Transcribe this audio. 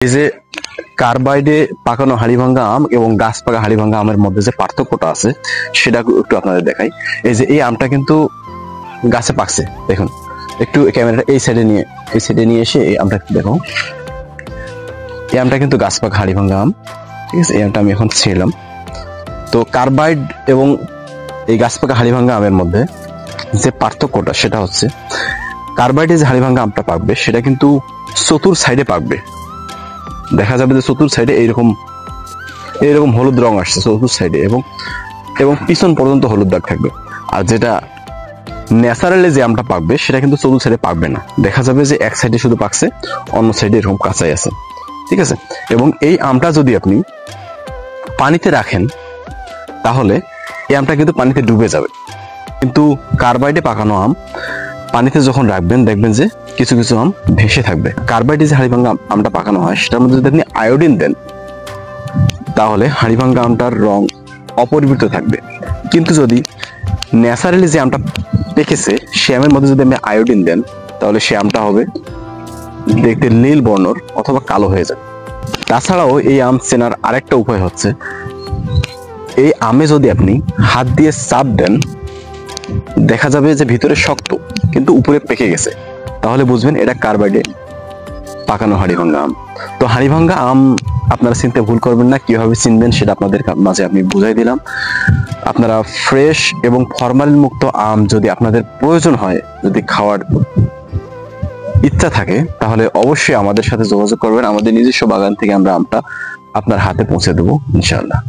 এই যে কার্বাইডে পাকানো হাড়িভাঙ্গা আম এবং গাছ পাকা হাড়িভাঙ্গা আমের মধ্যে যে পার্থক্যটা আছে সেটা একটু আপনাদের দেখাই। এই যে এই আমটা কিন্তু গাছে পাকছে, দেখুন একটু ক্যামেরাটা এই সাইডে নিয়ে এসে এই আমটা একটু দেখুন। এই আমটা কিন্তু গাছ পাকা হাড়িভাঙ্গা আম, ঠিক আছে। এই আমটা আমি এখন ছিলাম। তো কার্বাইড এবং এই গাছ পাকা হাড়িভাঙ্গা আমের মধ্যে যে পার্থক্যটা সেটা হচ্ছে, কার্বাইডে যে হাড়িভাঙ্গা আমটা পাকবে সেটা কিন্তু চতুর সাইডে পাকবে। দেখা যাবে যে চতুর সাইডে এইরকম হলুদ রং আসছে চতুর সাইডে, এবং পিছন পর্যন্ত হলুদ দাগ থাকবে। আর যেটা ন্যাচারালি যে আমটা পাকবে সেটা কিন্তু চতুর সাইডে পাকবে না, দেখা যাবে যে এক সাইডে শুধু পাকছে, অন্য সাইডে এরকম কাঁচাই আছে, ঠিক আছে। এবং এই আমটা যদি আপনি পানিতে রাখেন তাহলে এই আমটা কিন্তু পানিতে ডুবে যাবে। কিন্তু কার্বাইডে পাকানো আম পানিতে যখন রাখবেন দেখবেন যে কিছু কিছু আম ভেসে থাকবে। কার্বাইডে যে হাড়িভাঙ্গা আমটা পাকানো হয় সেটার মধ্যে যদি আপনি আয়োডিন দেন তাহলে হাড়িভাঙ্গা আমটার রং অপরিবর্তিত থাকবে। কিন্তু যদি ন্যাচারালি যে আমটা পেকেছে সে আমের মধ্যে যদি আপনি আয়োডিন দেন তাহলে সে আমটা হবে দেখতে নীল বর্ণর অথবা কালো হয়ে যাবে। তাছাড়াও এই আম চেনার আরেকটা উপায় হচ্ছে, এই আমে যদি আপনি হাত দিয়ে চাপ দেন দেখা যাবে যে ভিতরে শক্ত কিন্তু উপরে পেকে গেছে, তাহলে বুঝবেন এটা কার্বাইডে পাকানো হাড়িভাঙ্গা আম। তো হাড়িভাঙ্গা আম আপনারা চিনতে ভুল করবেন না, কিভাবে চিনবেন সেটা আপনাদের মাঝে আমি বুঝাই দিলাম। আপনারা ফ্রেশ এবং ফরমালিন মুক্ত আম যদি আপনাদের প্রয়োজন হয়, যদি খাওয়ার ইচ্ছা থাকে তাহলে অবশ্যই আমাদের সাথে যোগাযোগ করবেন। আমাদের নিজস্ব বাগান থেকে আমরা আমটা আপনার হাতে পৌঁছে দেবো ইনশাআল্লাহ।